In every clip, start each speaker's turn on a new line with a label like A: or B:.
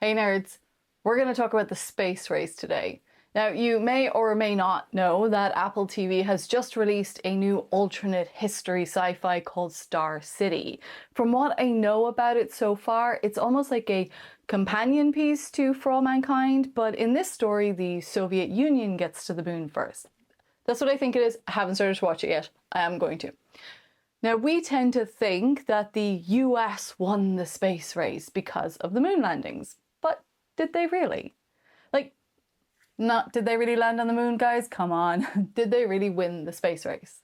A: Hey nerds, we're going to talk about the space race today. Now, you may or may not know that Apple TV has just released a new alternate history sci-fi called Star City. From what I know about it so far, it's almost like a companion piece to For All Mankind, but in this story, the Soviet Union gets to the moon first. That's what I think it is. I haven't started to watch it yet. I am going to. Now, we tend to think that the US won the space race because of the moon landings. But did they really? Did they really land on the moon, guys? Come on. Did they really win the space race?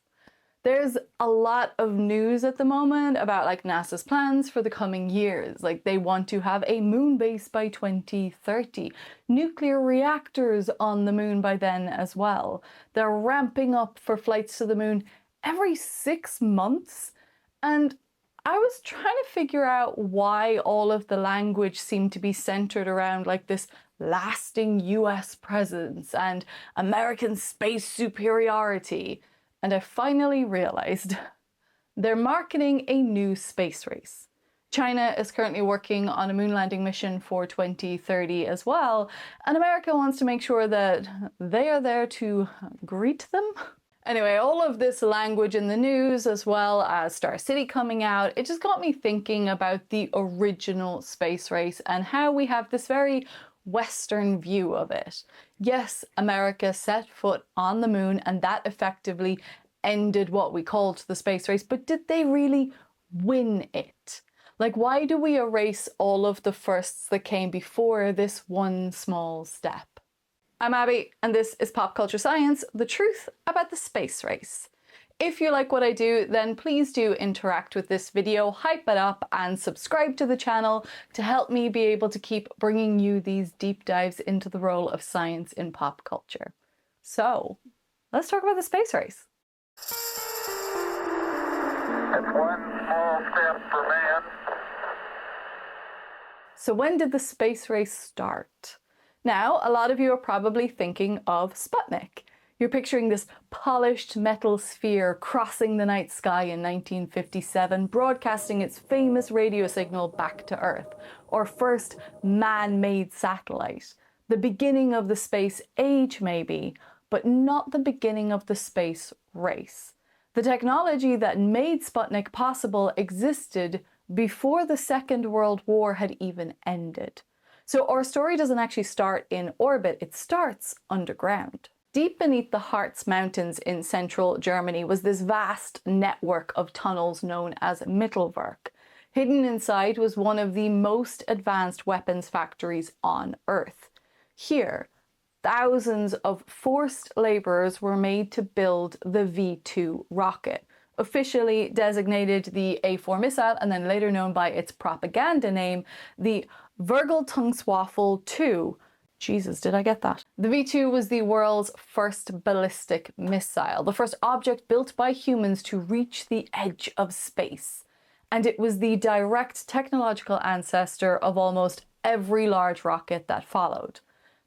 A: There's a lot of news at the moment about NASA's plans for the coming years. They want to have a moon base by 2030, nuclear reactors on the moon by then as well. They're ramping up for flights to the moon every 6 months. And I was trying to figure out why all of the language seemed to be centered around this lasting US presence and American space superiority. And I finally realized they're marketing a new space race. China is currently working on a moon landing mission for 2030 as well, and America wants to make sure that they are there to greet them. Anyway, all of this language in the news, as well as Star City coming out, it just got me thinking about the original space race and how we have this very Western view of it. Yes, America set foot on the moon and that effectively ended what we called the space race, but did they really win it? Why do we erase all of the firsts that came before this one small step? I'm Abby, and this is Pop Culture Science, the truth about the space race. If you like what I do, then please do interact with this video, hype it up, and subscribe to the channel to help me be able to keep bringing you these deep dives into the role of science in pop culture. So, let's talk about the space race.
B: It's one small step for man.
A: So when did the space race start? Now, a lot of you are probably thinking of Sputnik. You're picturing this polished metal sphere crossing the night sky in 1957, broadcasting its famous radio signal back to Earth, or first man-made satellite. The beginning of the space age, maybe, but not the beginning of the space race. The technology that made Sputnik possible existed before the Second World War had even ended. So our story doesn't actually start in orbit, it starts underground. Deep beneath the Harz Mountains in central Germany was this vast network of tunnels known as Mittelwerk. Hidden inside was one of the most advanced weapons factories on Earth. Here, thousands of forced laborers were made to build the V2 rocket, officially designated the A4 missile and then later known by its propaganda name, the Vergeltungswaffe 2. Jesus, did I get that? The V2 was the world's first ballistic missile, the first object built by humans to reach the edge of space. And it was the direct technological ancestor of almost every large rocket that followed.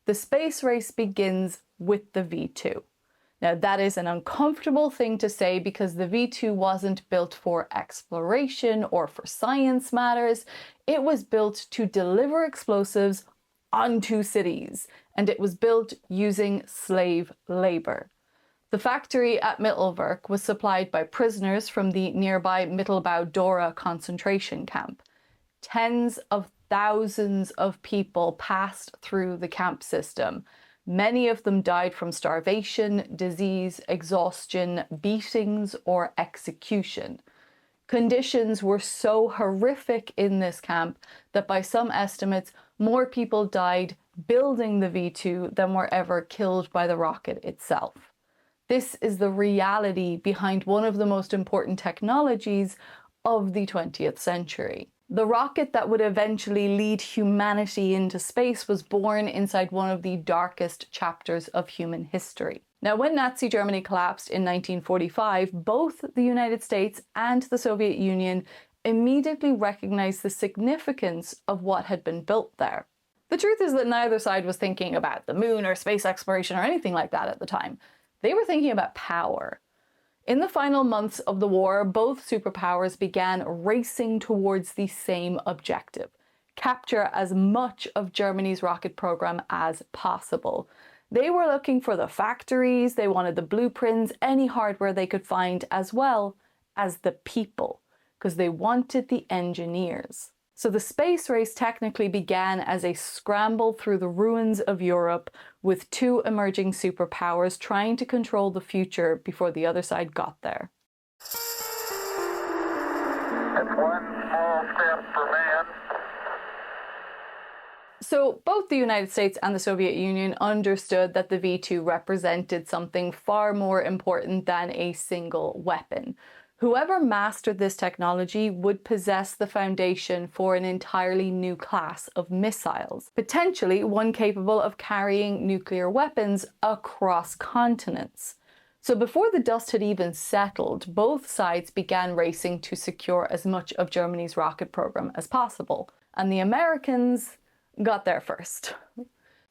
A: The space race begins with the V2. Now, that is an uncomfortable thing to say because the V2 wasn't built for exploration or for science matters. It was built to deliver explosives onto cities, and it was built using slave labor. The factory at Mittelwerk was supplied by prisoners from the nearby Mittelbau-Dora concentration camp. Tens of thousands of people passed through the camp system. Many of them died from starvation, disease, exhaustion, beatings, or execution. Conditions were so horrific in this camp that by some estimates, more people died building the V2 than were ever killed by the rocket itself. This is the reality behind one of the most important technologies of the 20th century. The rocket that would eventually lead humanity into space was born inside one of the darkest chapters of human history. Now, when Nazi Germany collapsed in 1945, both the United States and the Soviet Union immediately recognized the significance of what had been built there. The truth is that neither side was thinking about the moon or space exploration or anything like that at the time. They were thinking about power. In the final months of the war, both superpowers began racing towards the same objective: capture as much of Germany's rocket program as possible. They were looking for the factories, they wanted the blueprints, any hardware they could find, as well as the people, because they wanted the engineers. So the space race technically began as a scramble through the ruins of Europe, with two emerging superpowers trying to control the future before the other side got there.
B: It's one small step for man.
A: So both the United States and the Soviet Union understood that the V2 represented something far more important than a single weapon. Whoever mastered this technology would possess the foundation for an entirely new class of missiles, potentially one capable of carrying nuclear weapons across continents. So before the dust had even settled, both sides began racing to secure as much of Germany's rocket program as possible. And the Americans got there first.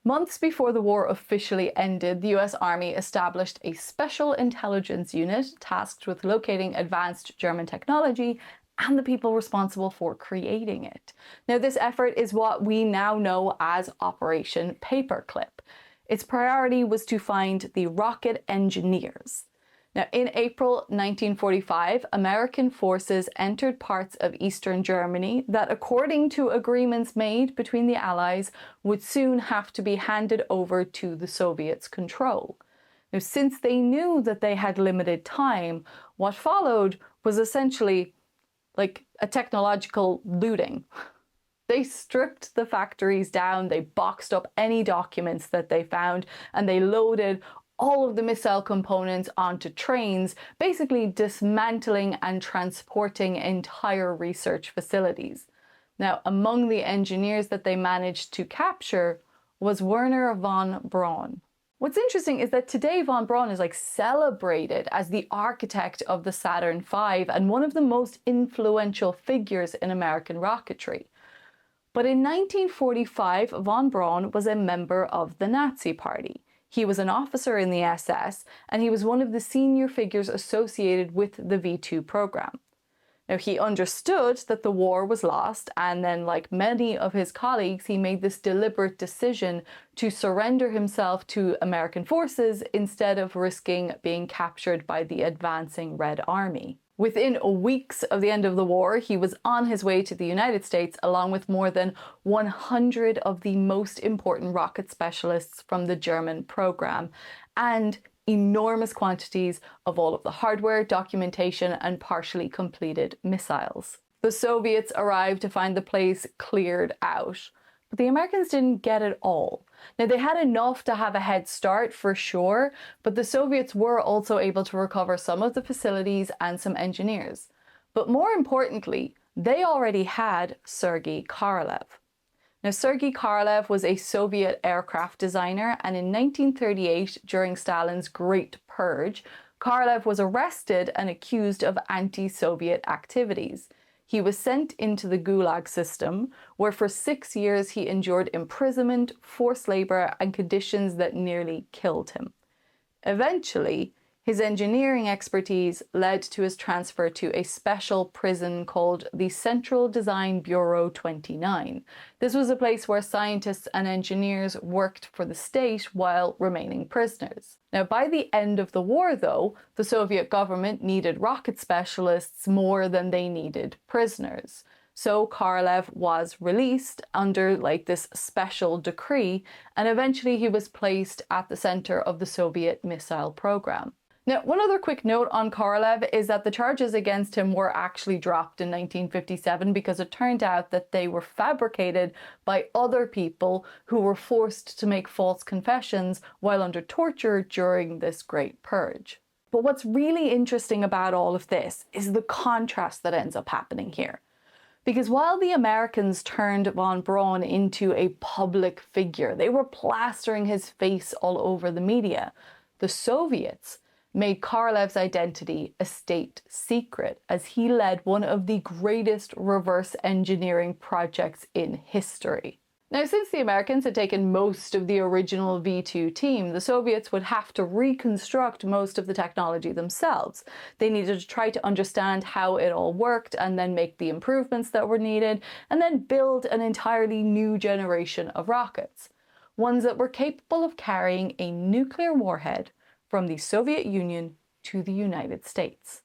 A: Months before the war officially ended, the US Army established a special intelligence unit tasked with locating advanced German technology and the people responsible for creating it. Now, this effort is what we now know as Operation Paperclip. Its priority was to find the rocket engineers. Now, in April 1945, American forces entered parts of eastern Germany that, according to agreements made between the Allies, would soon have to be handed over to the Soviets' control. Now, since they knew that they had limited time, what followed was essentially like a technological looting. They stripped the factories down, they boxed up any documents that they found, and they loaded all of the missile components onto trains, basically dismantling and transporting entire research facilities. Now, among the engineers that they managed to capture was Wernher von Braun. What's interesting is that today von Braun is celebrated as the architect of the Saturn V and one of the most influential figures in American rocketry. But in 1945, von Braun was a member of the Nazi Party. He was an officer in the SS, and he was one of the senior figures associated with the V2 program. Now, he understood that the war was lost, and then, like many of his colleagues, he made this deliberate decision to surrender himself to American forces instead of risking being captured by the advancing Red Army. Within weeks of the end of the war, he was on his way to the United States along with more than 100 of the most important rocket specialists from the German program and enormous quantities of all of the hardware, documentation, and partially completed missiles. The Soviets arrived to find the place cleared out, but the Americans didn't get it all. Now, they had enough to have a head start for sure, but the Soviets were also able to recover some of the facilities and some engineers. But more importantly, they already had Sergei Korolev. Now, Sergei Korolev was a Soviet aircraft designer, and in 1938, during Stalin's Great Purge, Korolev was arrested and accused of anti-Soviet activities. He was sent into the Gulag system, where for 6 years he endured imprisonment, forced labor, and conditions that nearly killed him. Eventually, his engineering expertise led to his transfer to a special prison called the Central Design Bureau 29. This was a place where scientists and engineers worked for the state while remaining prisoners. Now, by the end of the war, though, the Soviet government needed rocket specialists more than they needed prisoners. So Korolev was released under this special decree, and eventually he was placed at the center of the Soviet missile program. Now, one other quick note on Korolev is that the charges against him were actually dropped in 1957 because it turned out that they were fabricated by other people who were forced to make false confessions while under torture during this Great Purge. But what's really interesting about all of this is the contrast that ends up happening here. Because while the Americans turned von Braun into a public figure, they were plastering his face all over the media, the Soviets made Korolev's identity a state secret as he led one of the greatest reverse engineering projects in history. Now, since the Americans had taken most of the original V2 team, the Soviets would have to reconstruct most of the technology themselves. They needed to try to understand how it all worked and then make the improvements that were needed, and then build an entirely new generation of rockets, ones that were capable of carrying a nuclear warhead from the Soviet Union to the United States.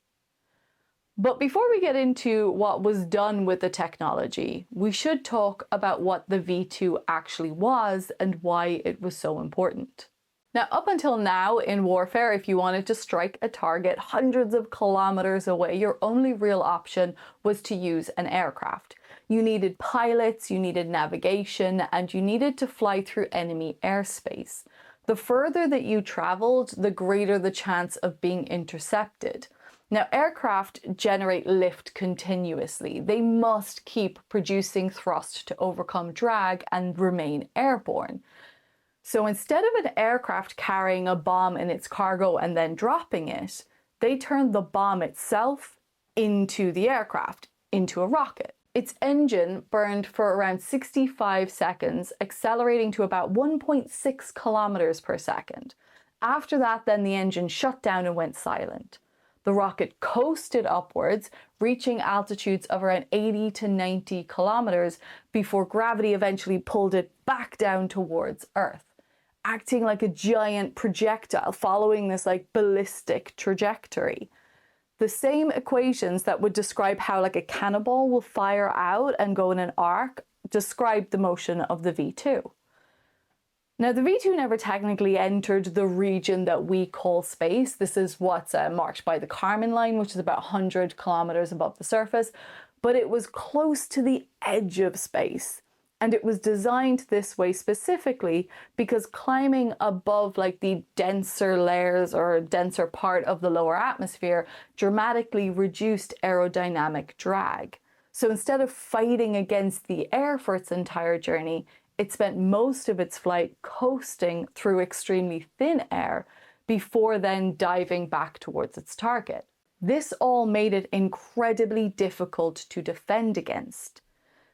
A: But before we get into what was done with the technology, we should talk about what the V2 actually was and why it was so important. Now, up until now in warfare, if you wanted to strike a target hundreds of kilometers away, your only real option was to use an aircraft. You needed pilots, you needed navigation, and you needed to fly through enemy airspace. The further that you traveled, the greater the chance of being intercepted. Now, aircraft generate lift continuously. They must keep producing thrust to overcome drag and remain airborne. So instead of an aircraft carrying a bomb in its cargo and then dropping it, they turned the bomb itself into the aircraft, into a rocket. Its engine burned for around 65 seconds, accelerating to about 1.6 kilometers per second. After that, then the engine shut down and went silent. The rocket coasted upwards, reaching altitudes of around 80 to 90 kilometers before gravity eventually pulled it back down towards Earth, acting like a giant projectile following this ballistic trajectory. The same equations that would describe how a cannonball will fire out and go in an arc describe the motion of the V2. Now, the V2 never technically entered the region that we call space. This is what's marked by the Kármán line, which is about 100 kilometers above the surface, but it was close to the edge of space. And it was designed this way specifically because climbing above the denser layers or denser part of the lower atmosphere dramatically reduced aerodynamic drag. So instead of fighting against the air for its entire journey, it spent most of its flight coasting through extremely thin air before then diving back towards its target. This all made it incredibly difficult to defend against.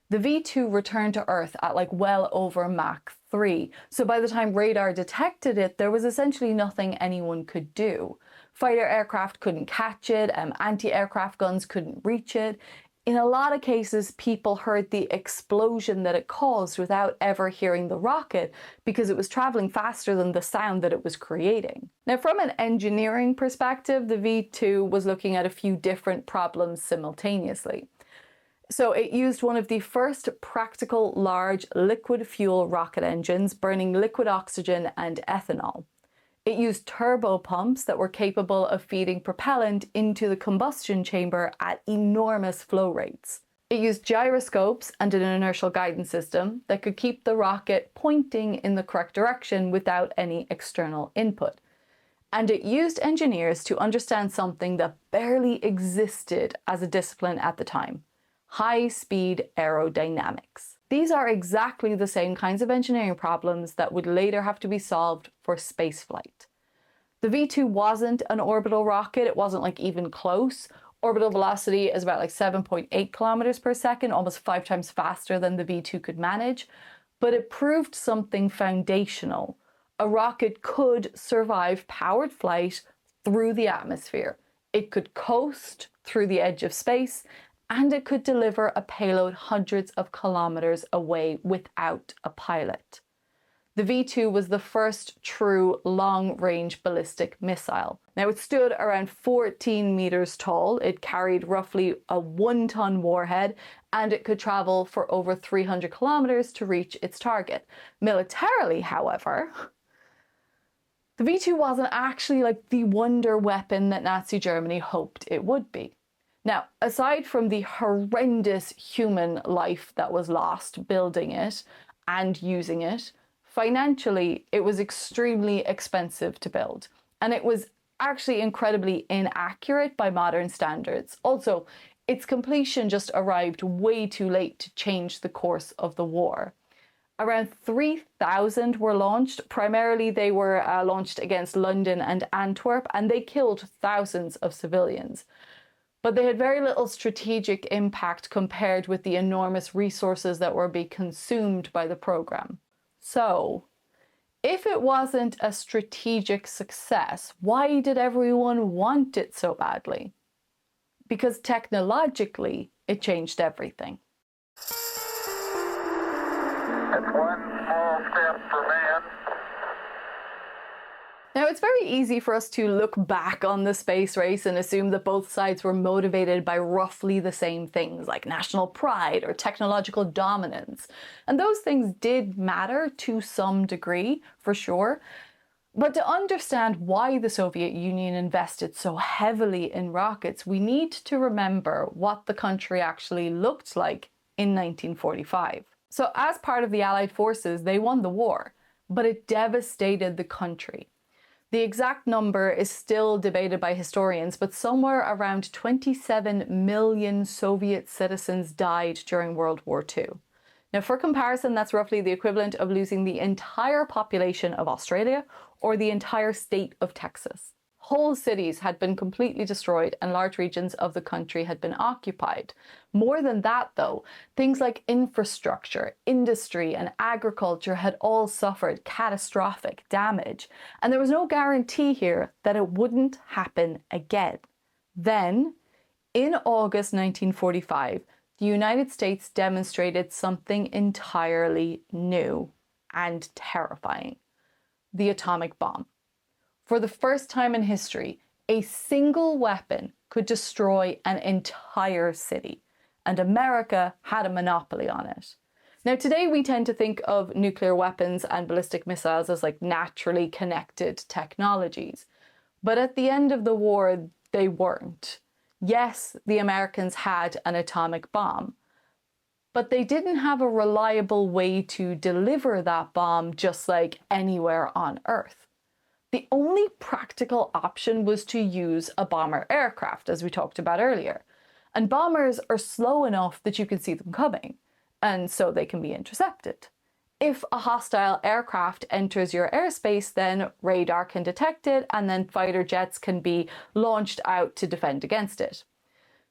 A: The V2 returned to Earth at well over Mach 3, so by the time radar detected it, there was essentially nothing anyone could do. Fighter aircraft couldn't catch it, anti-aircraft guns couldn't reach it. In a lot of cases, people heard the explosion that it caused without ever hearing the rocket because it was traveling faster than the sound that it was creating. Now, from an engineering perspective, the V2 was looking at a few different problems simultaneously. So it used one of the first practical large liquid fuel rocket engines burning liquid oxygen and ethanol. It used turbo pumps that were capable of feeding propellant into the combustion chamber at enormous flow rates. It used gyroscopes and an inertial guidance system that could keep the rocket pointing in the correct direction without any external input. And it used engineers to understand something that barely existed as a discipline at the time: high-speed aerodynamics. These are exactly the same kinds of engineering problems that would later have to be solved for spaceflight. The V2 wasn't an orbital rocket, it wasn't even close. Orbital velocity is about 7.8 kilometers per second, almost 5 times faster than the V2 could manage, but it proved something foundational. A rocket could survive powered flight through the atmosphere. It could coast through the edge of space, and it could deliver a payload hundreds of kilometers away without a pilot. The V2 was the first true long-range ballistic missile. Now, it stood around 14 meters tall, it carried roughly a 1-ton warhead, and it could travel for over 300 kilometers to reach its target. Militarily, however, the V2 wasn't actually the wonder weapon that Nazi Germany hoped it would be. Now, aside from the horrendous human life that was lost building it and using it, financially, it was extremely expensive to build, and it was actually incredibly inaccurate by modern standards. Also, its completion just arrived way too late to change the course of the war. Around 3,000 were launched. Primarily, they were launched against London and Antwerp, and they killed thousands of civilians. but they had very little strategic impact compared with the enormous resources that were being consumed by the program. So, if it wasn't a strategic success, why did everyone want it so badly? Because technologically, it changed everything.
B: It's one small step for man.
A: Now, it's very easy for us to look back on the space race and assume that both sides were motivated by roughly the same things, like national pride or technological dominance. And those things did matter to some degree, for sure. But to understand why the Soviet Union invested so heavily in rockets, we need to remember what the country actually looked like in 1945. So as part of the Allied forces, they won the war, but it devastated the country. The exact number is still debated by historians, but somewhere around 27 million Soviet citizens died during World War II. Now, for comparison, that's roughly the equivalent of losing the entire population of Australia or the entire state of Texas. Whole cities had been completely destroyed and large regions of the country had been occupied. More than that, though, things like infrastructure, industry, and agriculture had all suffered catastrophic damage, and there was no guarantee here that it wouldn't happen again. Then, in August 1945, the United States demonstrated something entirely new and terrifying: the atomic bomb. For the first time in history, a single weapon could destroy an entire city, and America had a monopoly on it. Now, today we tend to think of nuclear weapons and ballistic missiles as like naturally connected technologies. But at the end of the war, they weren't. Yes, the Americans had an atomic bomb, but they didn't have a reliable way to deliver that bomb just like anywhere on Earth. The only practical option was to use a bomber aircraft, as we talked about earlier. And bombers are slow enough that you can see them coming, and so they can be intercepted. If a hostile aircraft enters your airspace, then radar can detect it, and then fighter jets can be launched out to defend against it.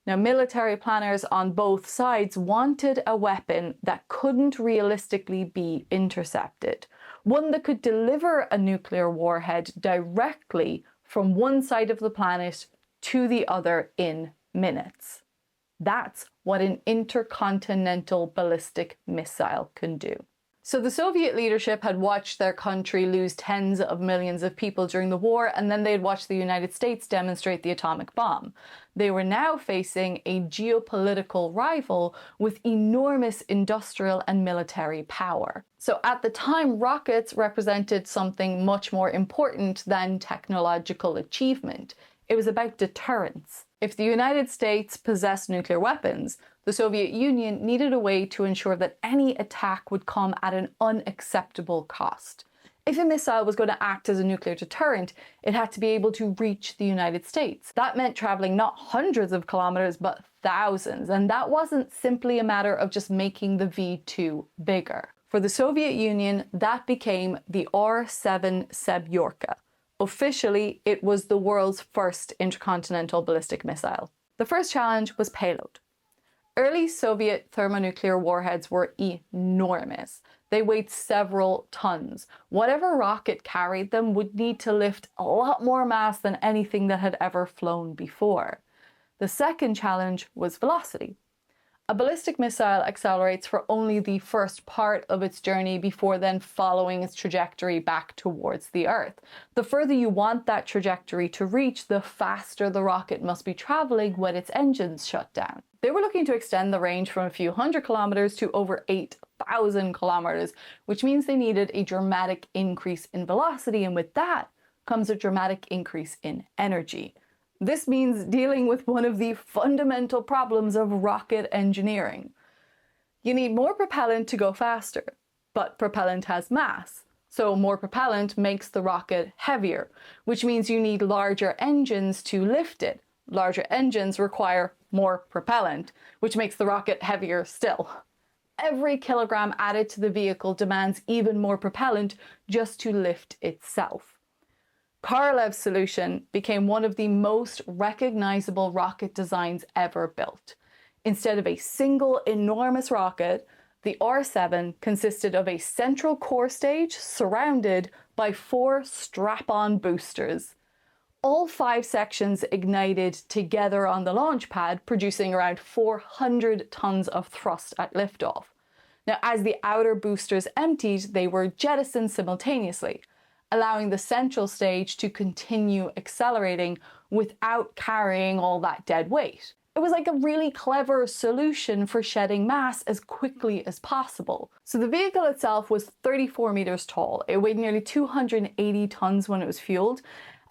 A: Now, military planners on both sides wanted a weapon that couldn't realistically be intercepted, one that could deliver a nuclear warhead directly from one side of the planet to the other in minutes. That's what an intercontinental ballistic missile can do. So the Soviet leadership had watched their country lose tens of millions of people during the war, and then they'd watched the United States demonstrate the atomic bomb. They were now facing a geopolitical rival with enormous industrial and military power. So at the time, rockets represented something much more important than technological achievement. It was about deterrence. If the United States possessed nuclear weapons, the Soviet Union needed a way to ensure that any attack would come at an unacceptable cost. If a missile was going to act as a nuclear deterrent, it had to be able to reach the United States. That meant traveling not hundreds of kilometers, but thousands. And that wasn't simply a matter of just making the V2 bigger. For the Soviet Union, that became the R7-Semyrka. Officially, it was the world's first intercontinental ballistic missile. The first challenge was payload. Early Soviet thermonuclear warheads were enormous. They weighed several tons. Whatever rocket carried them would need to lift a lot more mass than anything that had ever flown before. The second challenge was velocity. A ballistic missile accelerates for only the first part of its journey before then following its trajectory back towards the Earth. The further you want that trajectory to reach, the faster the rocket must be traveling when its engines shut down. They were looking to extend the range from a few hundred kilometers to over 8,000 kilometers, which means they needed a dramatic increase in velocity, and with that comes a dramatic increase in energy. This means dealing with one of the fundamental problems of rocket engineering. You need more propellant to go faster, but propellant has mass. So more propellant makes the rocket heavier, which means you need larger engines to lift it. Larger engines require more propellant, which makes the rocket heavier still. Every kilogram added to the vehicle demands even more propellant just to lift itself. Korolev's solution became one of the most recognizable rocket designs ever built. Instead of a single enormous rocket, the R7 consisted of a central core stage surrounded by 4 strap-on boosters. All 5 sections ignited together on the launch pad, producing around 400 tons of thrust at liftoff. Now, as the outer boosters emptied, they were jettisoned simultaneously, allowing the central stage to continue accelerating without carrying all that dead weight. It was like a really clever solution for shedding mass as quickly as possible. So the vehicle itself was 34 meters tall. It weighed nearly 280 tons when it was fueled,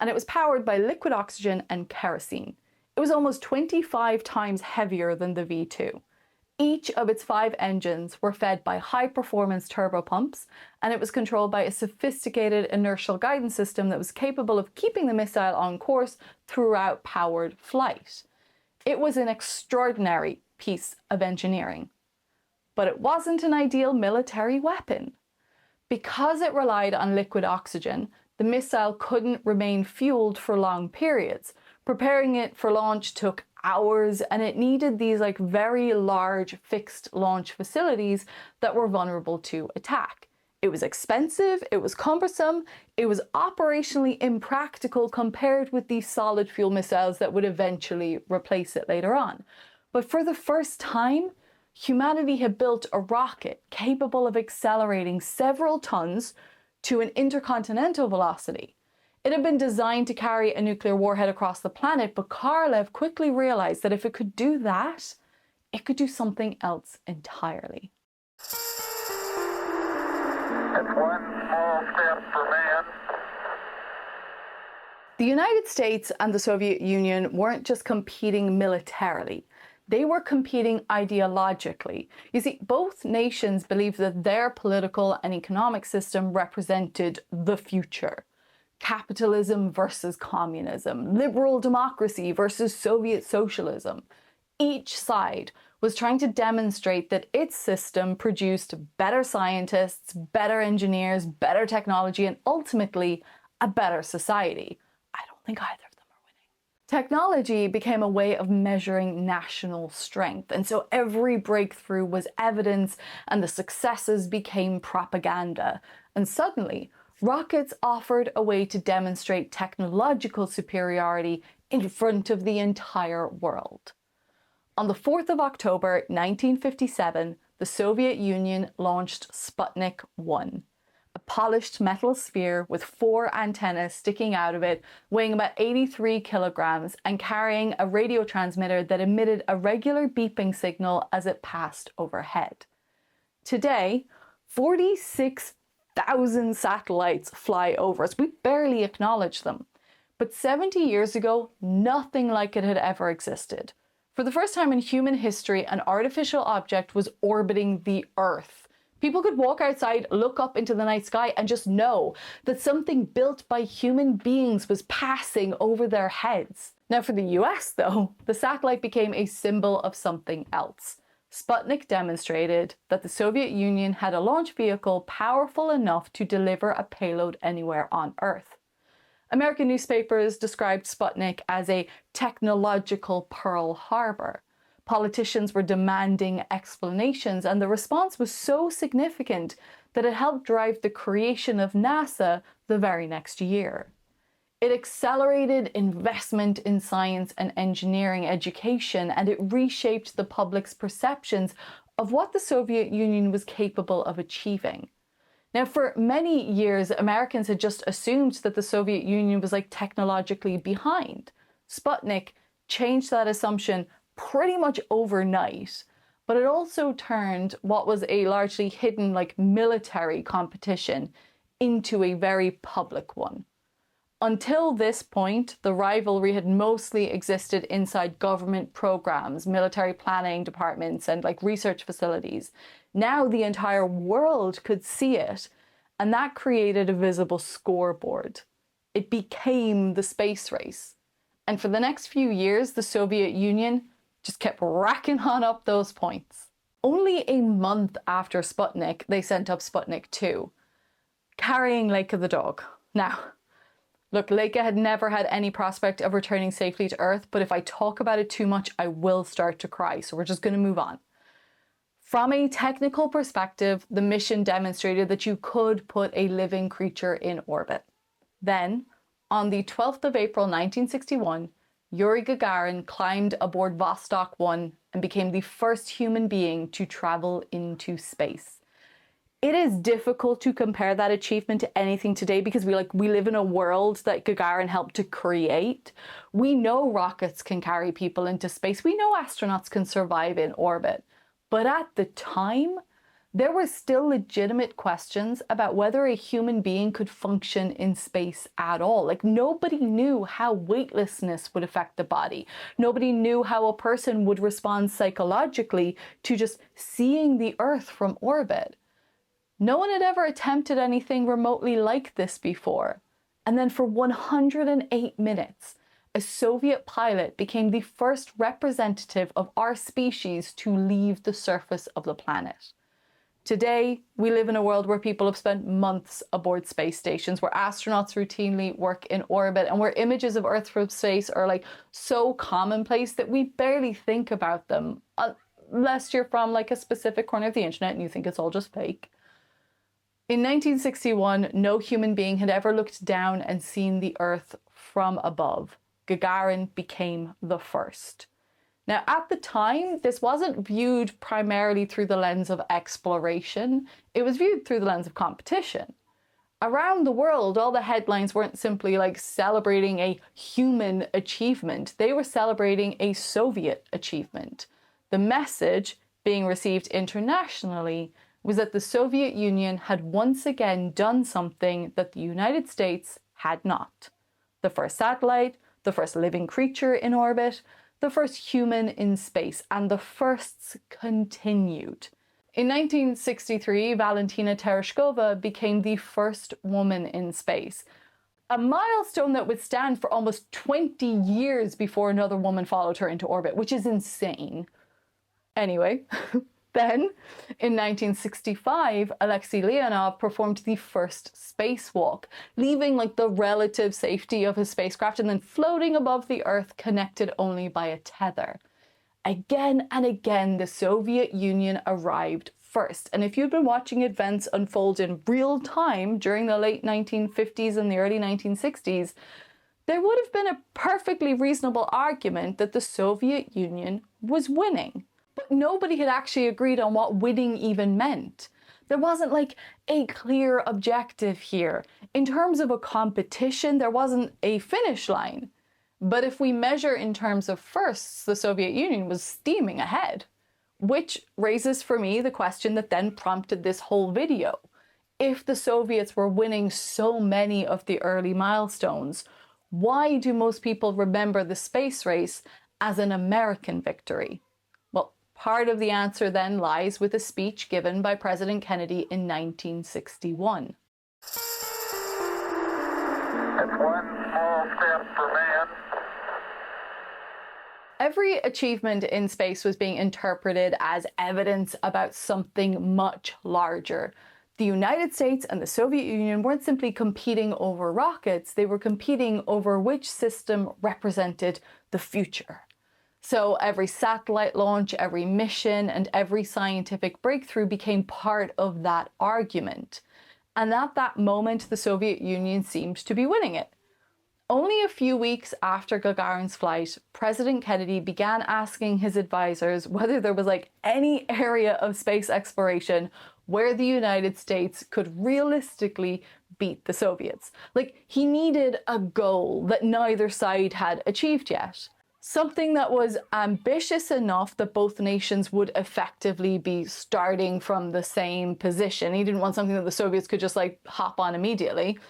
A: and it was powered by liquid oxygen and kerosene. It was almost 25 times heavier than the V2. Each of its 5 engines were fed by high-performance turbopumps, and it was controlled by a sophisticated inertial guidance system that was capable of keeping the missile on course throughout powered flight. It was an extraordinary piece of engineering. But it wasn't an ideal military weapon. Because it relied on liquid oxygen, the missile couldn't remain fueled for long periods. Preparing it for launch took hours, and it needed these very large fixed launch facilities that were vulnerable to attack. It was expensive, it was cumbersome, it was operationally impractical compared with these solid fuel missiles that would eventually replace it later on. But for the first time, humanity had built a rocket capable of accelerating several tons to an intercontinental velocity. It had been designed to carry a nuclear warhead across the planet, but Korolev quickly realized that if it could do that, it could do something else entirely.
B: It's one small step for man.
A: The United States and the Soviet Union weren't just competing militarily. They were competing ideologically. You see, both nations believed that their political and economic system represented the future. Capitalism versus communism, liberal democracy versus Soviet socialism. Each side was trying to demonstrate that its system produced better scientists, better engineers, better technology, and ultimately a better society. I don't think either of them are winning. Technology became a way of measuring national strength, and so every breakthrough was evidence and the successes became propaganda. And suddenly, rockets offered a way to demonstrate technological superiority in front of the entire world. On the 4th of October 1957, the Soviet Union launched Sputnik 1, a polished metal sphere with 4 antennas sticking out of it, weighing about 83 kilograms and carrying a radio transmitter that emitted a regular beeping signal as it passed overhead. Today, 46,000 satellites fly over us. We barely acknowledge them. But 70 years ago, nothing like it had ever existed. For the first time in human history, an artificial object was orbiting the Earth. People could walk outside, look up into the night sky, and just know that something built by human beings was passing over their heads. Now, for the US, though, the satellite became a symbol of something else. Sputnik demonstrated that the Soviet Union had a launch vehicle powerful enough to deliver a payload anywhere on Earth. American newspapers described Sputnik as a technological Pearl Harbor. Politicians were demanding explanations, and the response was so significant that it helped drive the creation of NASA the very next year. It accelerated investment in science and engineering education, and it reshaped the public's perceptions of what the Soviet Union was capable of achieving. Now, for many years, Americans had just assumed that the Soviet Union was technologically behind. Sputnik changed that assumption pretty much overnight, but it also turned what was a largely hidden military competition into a very public one. Until this point, the rivalry had mostly existed inside government programs, military planning departments, and research facilities. Now the entire world could see it, and that created a visible scoreboard. It became the space race. And for the next few years, the Soviet Union just kept racking on up those points. Only a month after Sputnik, they sent up Sputnik 2, carrying Lake of the Dog. Now, Look, Leica had never had any prospect of returning safely to Earth, but if I talk about it too much, I will start to cry, so we're just going to move on. From a technical perspective, the mission demonstrated that you could put a living creature in orbit. Then, on the 12th of April 1961, Yuri Gagarin climbed aboard Vostok 1 and became the first human being to travel into space. It is difficult to compare that achievement to anything today because we live in a world that Gagarin helped to create. We know rockets can carry people into space. We know astronauts can survive in orbit. But at the time, there were still legitimate questions about whether a human being could function in space at all. Like, nobody knew how weightlessness would affect the body. Nobody knew how a person would respond psychologically to just seeing the Earth from orbit. No one had ever attempted anything remotely like this before. And then for 108 minutes, a Soviet pilot became the first representative of our species to leave the surface of the planet. Today, we live in a world where people have spent months aboard space stations, where astronauts routinely work in orbit, and where images of Earth from space are so commonplace that we barely think about them, unless you're from a specific corner of the internet and you think it's all just fake. In 1961, no human being had ever looked down and seen the Earth from above. Gagarin became the first. Now, at the time, this wasn't viewed primarily through the lens of exploration. It was viewed through the lens of competition. Around the world, all the headlines weren't simply celebrating a human achievement. They were celebrating a Soviet achievement. The message being received internationally was that the Soviet Union had once again done something that the United States had not. The first satellite, the first living creature in orbit, the first human in space, and the firsts continued. In 1963, Valentina Tereshkova became the first woman in space, a milestone that would stand for almost 20 years before another woman followed her into orbit, which is insane. Anyway, then, in 1965, Alexei Leonov performed the first spacewalk, leaving the relative safety of his spacecraft and then floating above the Earth, connected only by a tether. Again and again, the Soviet Union arrived first. And if you'd been watching events unfold in real time during the late 1950s and the early 1960s, there would have been a perfectly reasonable argument that the Soviet Union was winning. But nobody had actually agreed on what winning even meant. There wasn't a clear objective here. In terms of a competition, there wasn't a finish line. But if we measure in terms of firsts, the Soviet Union was steaming ahead. Which raises for me the question that then prompted this whole video. If the Soviets were winning so many of the early milestones, why do most people remember the space race as an American victory? Part of the answer then lies with a speech given by President Kennedy in 1961.
B: It's one small step for man.
A: Every achievement in space was being interpreted as evidence about something much larger. The United States and the Soviet Union weren't simply competing over rockets, they were competing over which system represented the future. So every satellite launch, every mission, and every scientific breakthrough became part of that argument. And at that moment, the Soviet Union seemed to be winning it. Only a few weeks after Gagarin's flight, President Kennedy began asking his advisors whether there was any area of space exploration where the United States could realistically beat the Soviets. He needed a goal that neither side had achieved yet. Something that was ambitious enough that both nations would effectively be starting from the same position. He didn't want something that the Soviets could just hop on immediately.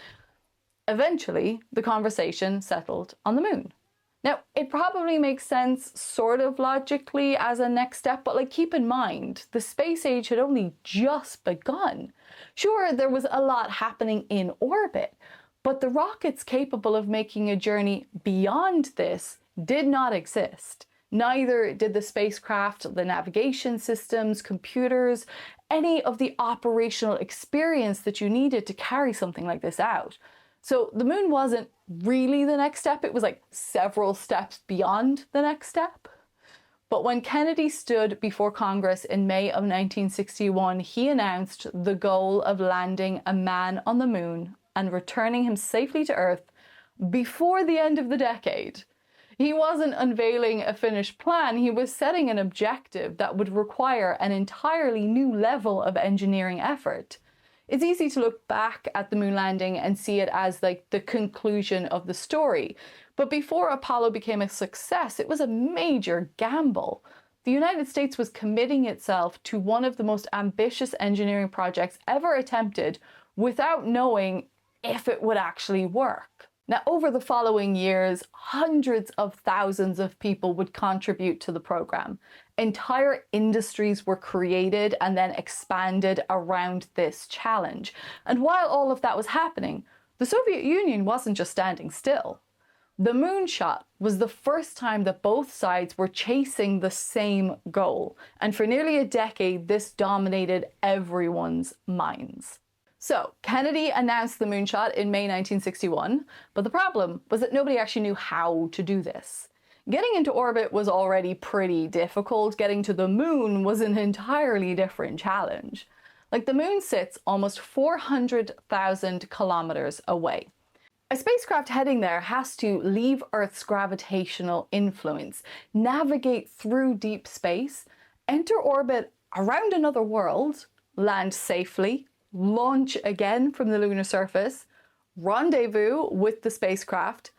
A: Eventually, the conversation settled on the moon. Now, it probably makes sense sort of logically as a next step, but keep in mind, the space age had only just begun. Sure, there was a lot happening in orbit, but the rockets capable of making a journey beyond this did not exist. Neither did the spacecraft, the navigation systems, computers, any of the operational experience that you needed to carry something like this out. So the moon wasn't really the next step, it was like several steps beyond the next step. But when Kennedy stood before Congress in May of 1961, he announced the goal of landing a man on the moon and returning him safely to Earth before the end of the decade. He wasn't unveiling a finished plan, he was setting an objective that would require an entirely new level of engineering effort. It's easy to look back at the moon landing and see it as like the conclusion of the story. But before Apollo became a success, it was a major gamble. The United States was committing itself to one of the most ambitious engineering projects ever attempted without knowing if it would actually work. Now, over the following years, hundreds of thousands of people would contribute to the program. Entire industries were created and then expanded around this challenge. And while all of that was happening, the Soviet Union wasn't just standing still. The Moonshot was the first time that both sides were chasing the same goal. And for nearly a decade, this dominated everyone's minds. So, Kennedy announced the Moonshot in May 1961, but the problem was that nobody actually knew how to do this. Getting into orbit was already pretty difficult, getting to the moon was an entirely different challenge. Like, the moon sits almost 400,000 kilometers away. A spacecraft heading there has to leave Earth's gravitational influence, navigate through deep space, enter orbit around another world, land safely, launch again from the lunar surface, rendezvous with the spacecraft,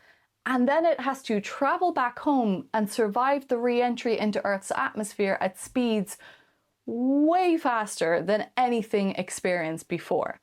A: and then it has to travel back home and survive the re-entry into Earth's atmosphere at speeds way faster than anything experienced before.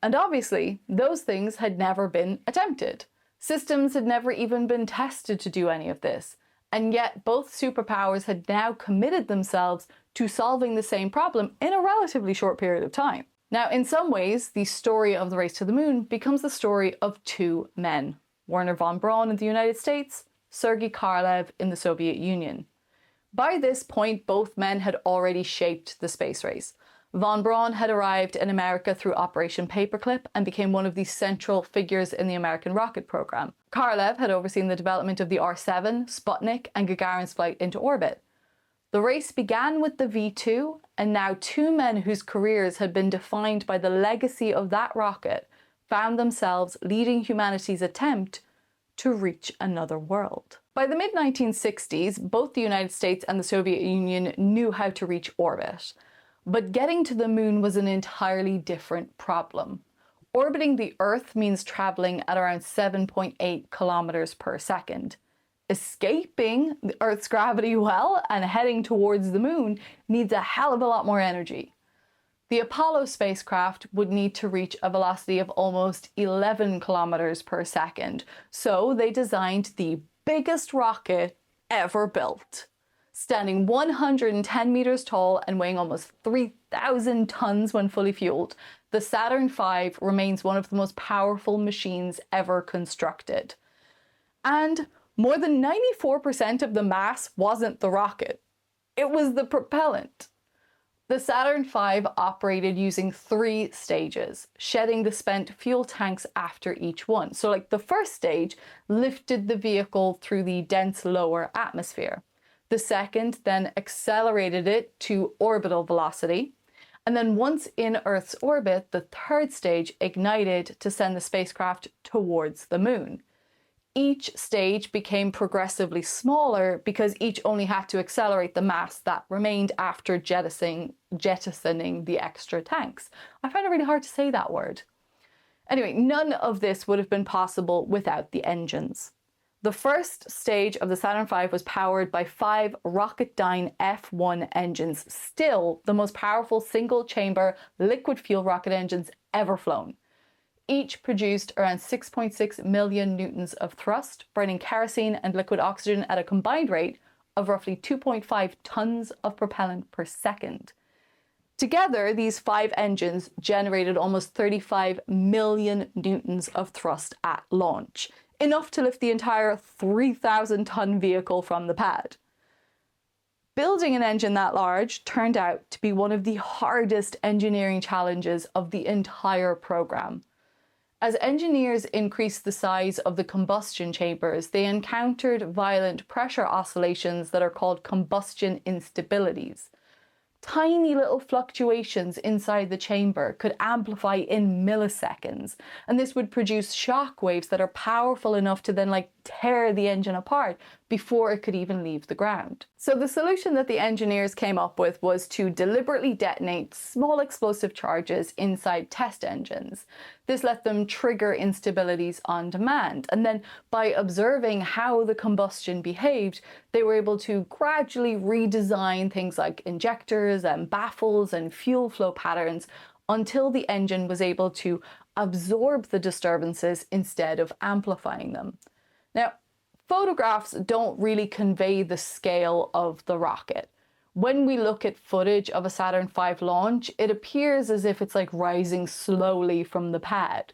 A: And obviously, those things had never been attempted. Systems had never even been tested to do any of this. And yet both superpowers had now committed themselves to solving the same problem in a relatively short period of time. Now, in some ways, the story of the race to the moon becomes the story of two men. Wernher von Braun in the United States, Sergei Korolev in the Soviet Union. By this point, both men had already shaped the space race. Von Braun had arrived in America through Operation Paperclip and became one of the central figures in the American rocket program. Korolev had overseen the development of the R7, Sputnik, and Gagarin's flight into orbit. The race began with the V2, and now two men whose careers had been defined by the legacy of that rocket found themselves leading humanity's attempt to reach another world. By the mid-1960s, both the United States and the Soviet Union knew how to reach orbit. But getting to the moon was an entirely different problem. Orbiting the Earth means traveling at around 7.8 kilometers per second. Escaping the Earth's gravity well and heading towards the moon needs a hell of a lot more energy. The Apollo spacecraft would need to reach a velocity of almost 11 kilometers per second, so they designed the biggest rocket ever built. Standing 110 meters tall and weighing almost 3,000 tons when fully fueled, the Saturn V remains one of the most powerful machines ever constructed. And more than 94% of the mass wasn't the rocket. It was the propellant. The Saturn V operated using 3 stages, shedding the spent fuel tanks after each one. So like the first stage lifted the vehicle through the dense lower atmosphere. The second then accelerated it to orbital velocity. And then once in Earth's orbit, the third stage ignited to send the spacecraft towards the moon. Each stage became progressively smaller because each only had to accelerate the mass that remained after jettisoning the extra tanks. I find it really hard to say that word. Anyway, none of this would have been possible without the engines. The first stage of the Saturn V was powered by 5 Rocketdyne F1 engines, still the most powerful single-chamber liquid fuel rocket engines ever flown. Each produced around 6.6 million newtons of thrust, burning kerosene and liquid oxygen at a combined rate of roughly 2.5 tons of propellant per second. Together, these 5 engines generated almost 35 million newtons of thrust at launch, enough to lift the entire 3,000-ton vehicle from the pad. Building an engine that large turned out to be one of the hardest engineering challenges of the entire program. As engineers increased the size of the combustion chambers, they encountered violent pressure oscillations that are called combustion instabilities. Tiny little fluctuations inside the chamber could amplify in milliseconds, and this would produce shock waves that are powerful enough to then tear the engine apart before it could even leave the ground. So the solution that the engineers came up with was to deliberately detonate small explosive charges inside test engines. This let them trigger instabilities on demand, and then by observing how the combustion behaved, they were able to gradually redesign things like injectors and baffles and fuel flow patterns until the engine was able to absorb the disturbances instead of amplifying them. Now, photographs don't really convey the scale of the rocket. When we look at footage of a Saturn V launch, it appears as if it's rising slowly from the pad.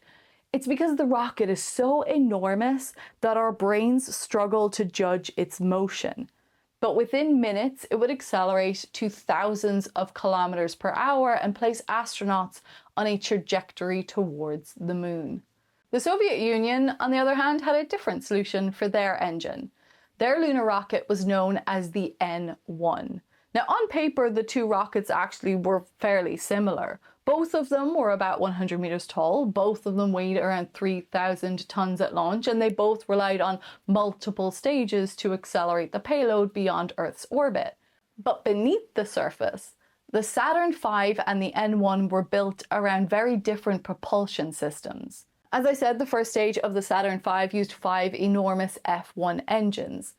A: It's because the rocket is so enormous that our brains struggle to judge its motion. But within minutes, it would accelerate to thousands of kilometers per hour and place astronauts on a trajectory towards the moon. The Soviet Union, on the other hand, had a different solution for their engine. Their lunar rocket was known as the N1. Now, on paper, the two rockets actually were fairly similar. Both of them were about 100 meters tall, both of them weighed around 3,000 tons at launch, and they both relied on multiple stages to accelerate the payload beyond Earth's orbit. But beneath the surface, the Saturn V and the N1 were built around very different propulsion systems. As I said, the first stage of the Saturn V used 5 enormous F1 engines.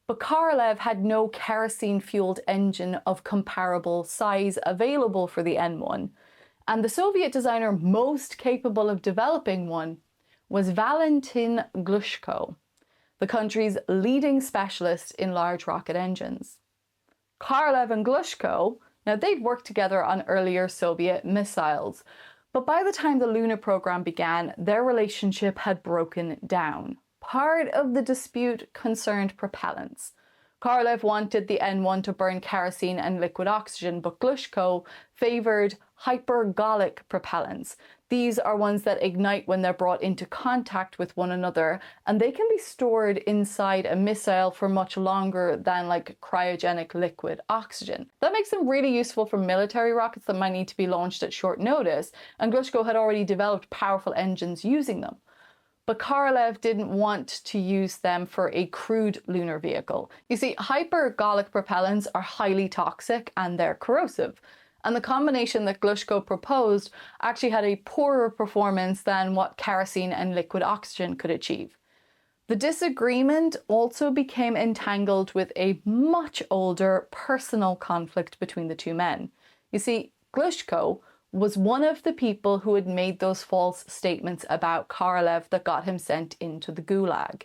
A: But Korolev had no kerosene-fueled engine of comparable size available for the N1, and the Soviet designer most capable of developing one was Valentin Glushko, the country's leading specialist in large rocket engines. Korolev and Glushko, now they'd worked together on earlier Soviet missiles, but by the time the lunar program began, their relationship had broken down. Part of the dispute concerned propellants. Korolev wanted the N1 to burn kerosene and liquid oxygen, but Glushko favored hypergolic propellants. These are ones that ignite when they're brought into contact with one another, and they can be stored inside a missile for much longer than cryogenic liquid oxygen. That makes them really useful for military rockets that might need to be launched at short notice, and Glushko had already developed powerful engines using them. But Korolev didn't want to use them for a crewed lunar vehicle. You see, hypergolic propellants are highly toxic and they're corrosive. And the combination that Glushko proposed actually had a poorer performance than what kerosene and liquid oxygen could achieve. The disagreement also became entangled with a much older personal conflict between the two men. You see, Glushko was one of the people who had made those false statements about Korolev that got him sent into the Gulag.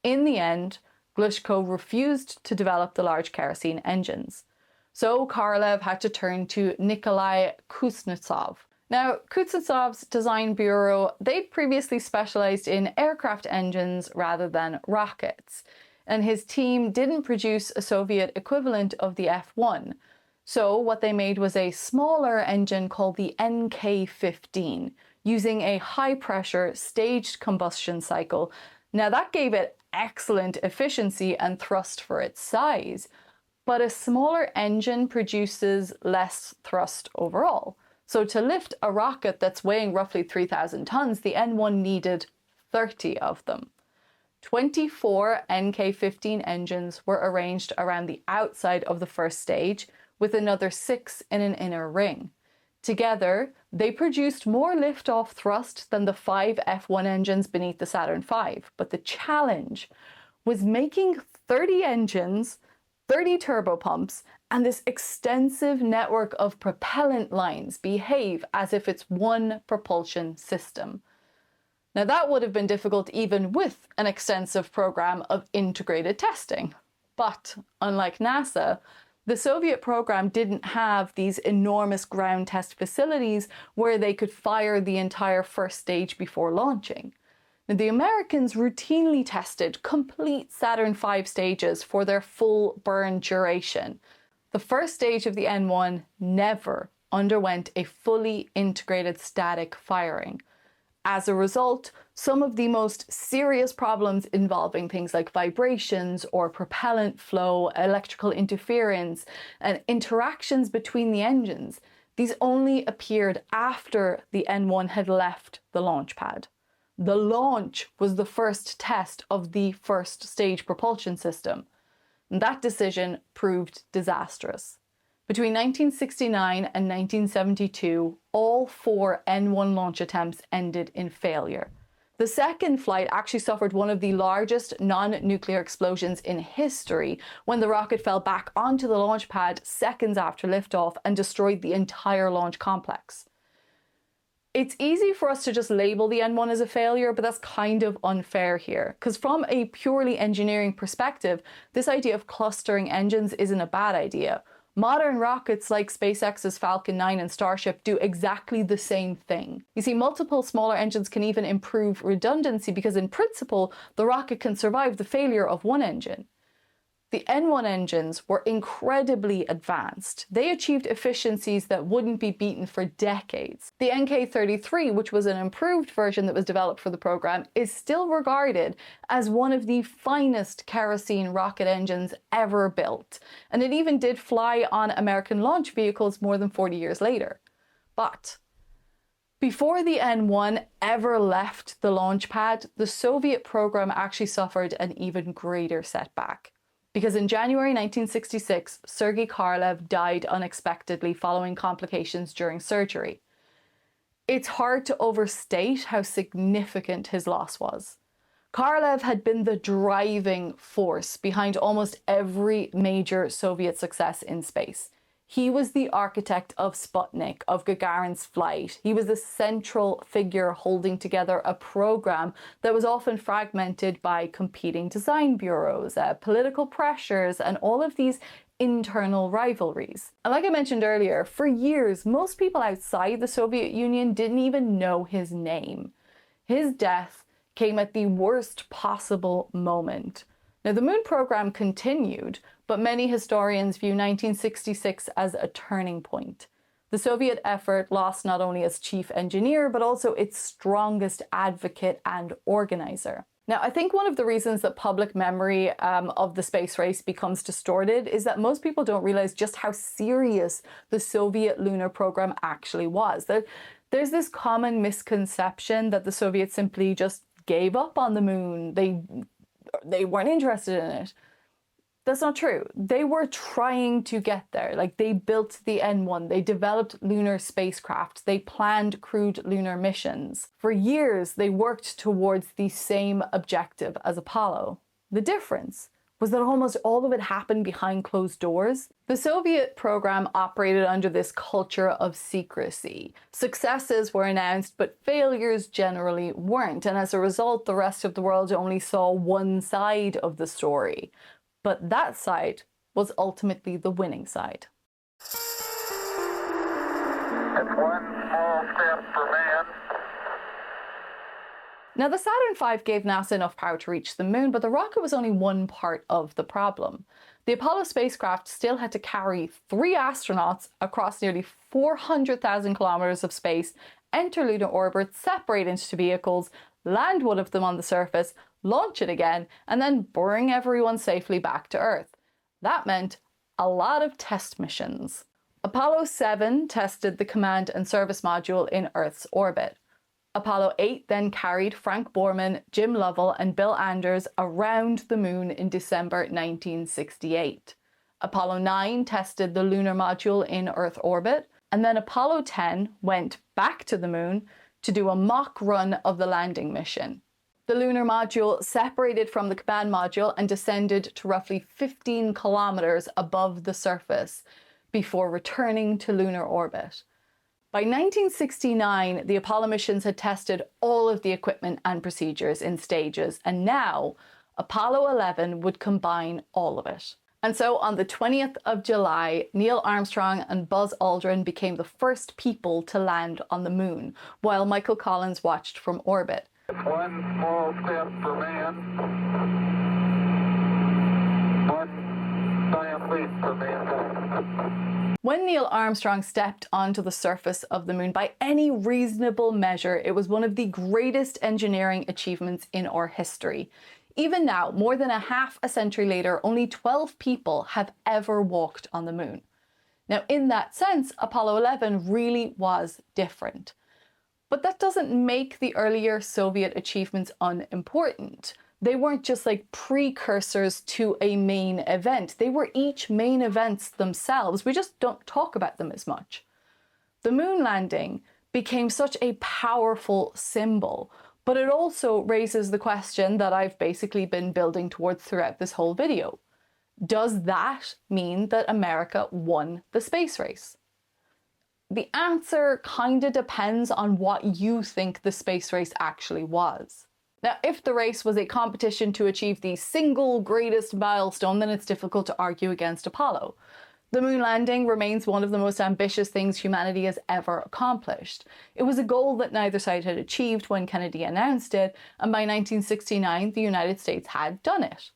A: In the end, Glushko refused to develop the large kerosene engines. So Korolev had to turn to Nikolai Kuznetsov. Now, Kuznetsov's design bureau, they'd previously specialized in aircraft engines rather than rockets, and his team didn't produce a Soviet equivalent of the F1. So what they made was a smaller engine called the NK-15, using a high-pressure staged combustion cycle. Now that gave it excellent efficiency and thrust for its size, but a smaller engine produces less thrust overall. So to lift a rocket that's weighing roughly 3,000 tons, the N1 needed 30 of them. 24 NK-15 engines were arranged around the outside of the first stage, with another 6 in an inner ring. Together, they produced more liftoff thrust than the 5 F1 engines beneath the Saturn V. But the challenge was making 30 engines, 30 turbopumps, and this extensive network of propellant lines behave as if it's one propulsion system. Now that would have been difficult even with an extensive program of integrated testing. But unlike NASA, the Soviet program didn't have these enormous ground test facilities where they could fire the entire first stage before launching. Now, the Americans routinely tested complete Saturn V stages for their full burn duration. The first stage of the N1 never underwent a fully integrated static firing. As a result, some of the most serious problems involving things like vibrations or propellant flow, electrical interference, and interactions between the engines, these only appeared after the N1 had left the launch pad. The launch was the first test of the first stage propulsion system. And that decision proved disastrous. Between 1969 and 1972, all 4 N1 launch attempts ended in failure. The second flight actually suffered one of the largest non-nuclear explosions in history when the rocket fell back onto the launch pad seconds after liftoff and destroyed the entire launch complex. It's easy for us to just label the N1 as a failure, but that's kind of unfair here, because from a purely engineering perspective, this idea of clustering engines isn't a bad idea. Modern rockets like SpaceX's Falcon 9 and Starship do exactly the same thing. You see, multiple smaller engines can even improve redundancy because in principle, the rocket can survive the failure of one engine. The N1 engines were incredibly advanced. They achieved efficiencies that wouldn't be beaten for decades. The NK-33, which was an improved version that was developed for the program, is still regarded as one of the finest kerosene rocket engines ever built. And it even did fly on American launch vehicles more than 40 years later. But before the N1 ever left the launch pad, the Soviet program actually suffered an even greater setback. Because in January 1966, Sergei Korolev died unexpectedly following complications during surgery. It's hard to overstate how significant his loss was. Korolev had been the driving force behind almost every major Soviet success in space. He was the architect of Sputnik, of Gagarin's flight. He was the central figure holding together a program that was often fragmented by competing design bureaus, political pressures, and all of these internal rivalries. And like I mentioned earlier, for years, most people outside the Soviet Union didn't even know his name. His death came at the worst possible moment. Now, the moon program continued, but many historians view 1966 as a turning point. The Soviet effort lost not only its chief engineer, but also its strongest advocate and organizer. Now, I think one of the reasons that public memory of the space race becomes distorted is that most people don't realize just how serious the Soviet lunar program actually was. There's this common misconception that the Soviets simply just gave up on the moon. They weren't interested in it. That's not true. They were trying to get there. Like, they built the N1, they developed lunar spacecraft, they planned crewed lunar missions. For years, they worked towards the same objective as Apollo. The difference was that almost all of it happened behind closed doors. The Soviet program operated under this culture of secrecy. Successes were announced, but failures generally weren't. And as a result, the rest of the world only saw one side of the story. But that side was ultimately the winning side.
B: It's one small step for man.
A: Now, the Saturn V gave NASA enough power to reach the moon, but the rocket was only one part of the problem. The Apollo spacecraft still had to carry 3 astronauts across nearly 400,000 kilometers of space, enter lunar orbit, separate into 2 vehicles, land one of them on the surface, launch it again, and then bring everyone safely back to Earth. That meant a lot of test missions. Apollo 7 tested the command and service module in Earth's orbit. Apollo 8 then carried Frank Borman, Jim Lovell, and Bill Anders around the moon in December 1968. Apollo 9 tested the lunar module in Earth orbit, and then Apollo 10 went back to the moon to do a mock run of the landing mission. The lunar module separated from the command module and descended to roughly 15 kilometers above the surface before returning to lunar orbit. By 1969, the Apollo missions had tested all of the equipment and procedures in stages, and now Apollo 11 would combine all of it. And so on the 20th of July, Neil Armstrong and Buzz Aldrin became the first people to land on the moon, while Michael Collins watched from orbit.
B: It's one small step for man, one giant leap for mankind.
A: When Neil Armstrong stepped onto the surface of the moon, by any reasonable measure, it was one of the greatest engineering achievements in our history. Even now, more than half a century later, only 12 people have ever walked on the moon. Now, in that sense, Apollo 11 really was different. But that doesn't make the earlier Soviet achievements unimportant. They weren't just like precursors to a main event. They were each main events themselves. We just don't talk about them as much. The moon landing became such a powerful symbol, but it also raises the question that I've basically been building towards throughout this whole video. Does that mean that America won the space race? The answer kind of depends on what you think the space race actually was. Now, if the race was a competition to achieve the single greatest milestone, then it's difficult to argue against Apollo. The moon landing remains one of the most ambitious things humanity has ever accomplished. It was a goal that neither side had achieved when Kennedy announced it, and by 1969, the United States had done it.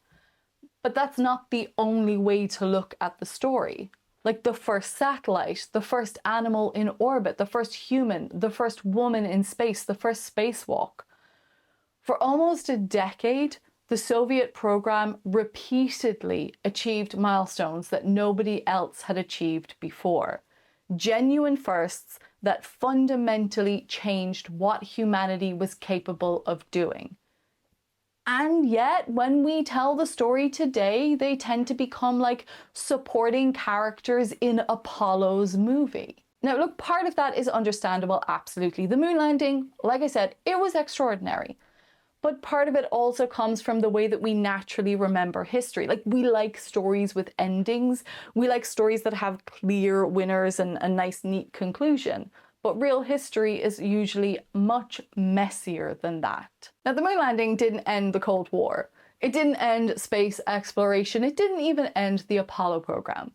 A: But that's not the only way to look at the story. Like the first satellite, the first animal in orbit, the first human, the first woman in space, the first spacewalk. For almost a decade, the Soviet program repeatedly achieved milestones that nobody else had achieved before. Genuine firsts that fundamentally changed what humanity was capable of doing. And yet, when we tell the story today, they tend to become like supporting characters in Apollo's movie. Now, look, part of that is understandable, absolutely. The moon landing, like I said, it was extraordinary. But part of it also comes from the way that we naturally remember history. Like, we like stories with endings. We like stories that have clear winners and a nice, neat conclusion. But real history is usually much messier than that. Now, the moon landing didn't end the Cold War. It didn't end space exploration. It didn't even end the Apollo program.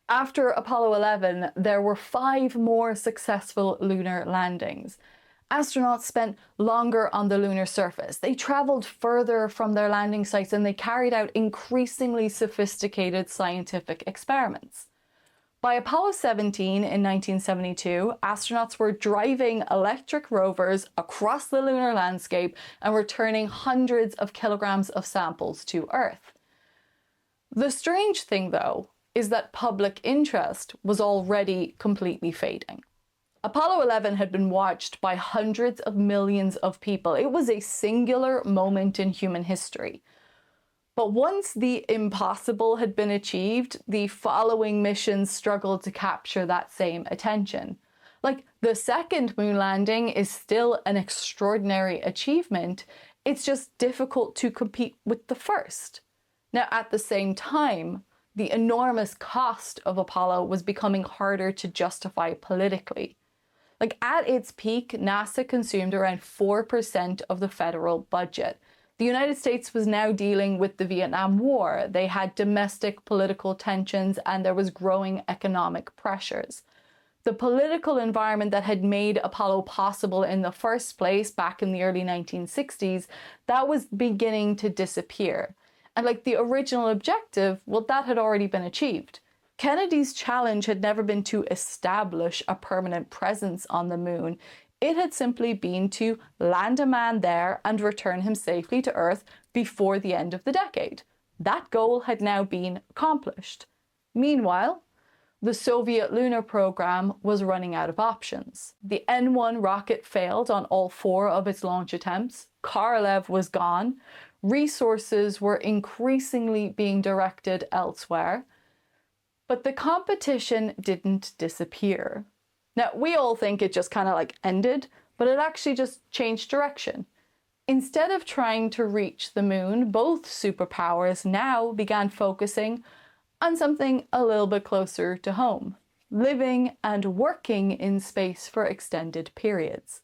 A: After Apollo 11, there were 5 more successful lunar landings. Astronauts spent longer on the lunar surface. They traveled further from their landing sites and they carried out increasingly sophisticated scientific experiments. By Apollo 17 in 1972, astronauts were driving electric rovers across the lunar landscape and returning hundreds of kilograms of samples to Earth. The strange thing, though, is that public interest was already completely fading. Apollo 11 had been watched by hundreds of millions of people. It was a singular moment in human history. But once the impossible had been achieved, the following missions struggled to capture that same attention. Like, the second moon landing is still an extraordinary achievement. It's just difficult to compete with the first. Now, at the same time, the enormous cost of Apollo was becoming harder to justify politically. Like, at its peak, NASA consumed around 4% of the federal budget. The United States was now dealing with the Vietnam War. They had domestic political tensions and there was growing economic pressures. The political environment that had made Apollo possible in the first place back in the early 1960s, that was beginning to disappear. And like the original objective, well, that had already been achieved. Kennedy's challenge had never been to establish a permanent presence on the moon. It had simply been to land a man there and return him safely to Earth before the end of the decade. That goal had now been accomplished. Meanwhile, the Soviet lunar program was running out of options. The N-1 rocket failed on all 4 of its launch attempts. Korolev was gone. Resources were increasingly being directed elsewhere. But the competition didn't disappear. Now, we all think it just kind of like ended, but it actually just changed direction. Instead of trying to reach the moon, both superpowers now began focusing on something a little bit closer to home, living and working in space for extended periods.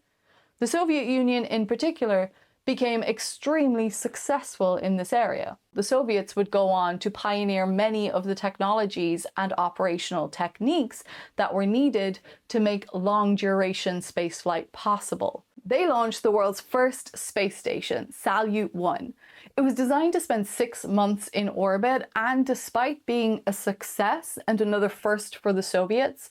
A: The Soviet Union in particular became extremely successful in this area. The Soviets would go on to pioneer many of the technologies and operational techniques that were needed to make long-duration spaceflight possible. They launched the world's first space station, Salyut 1. It was designed to spend 6 months in orbit, and despite being a success and another first for the Soviets,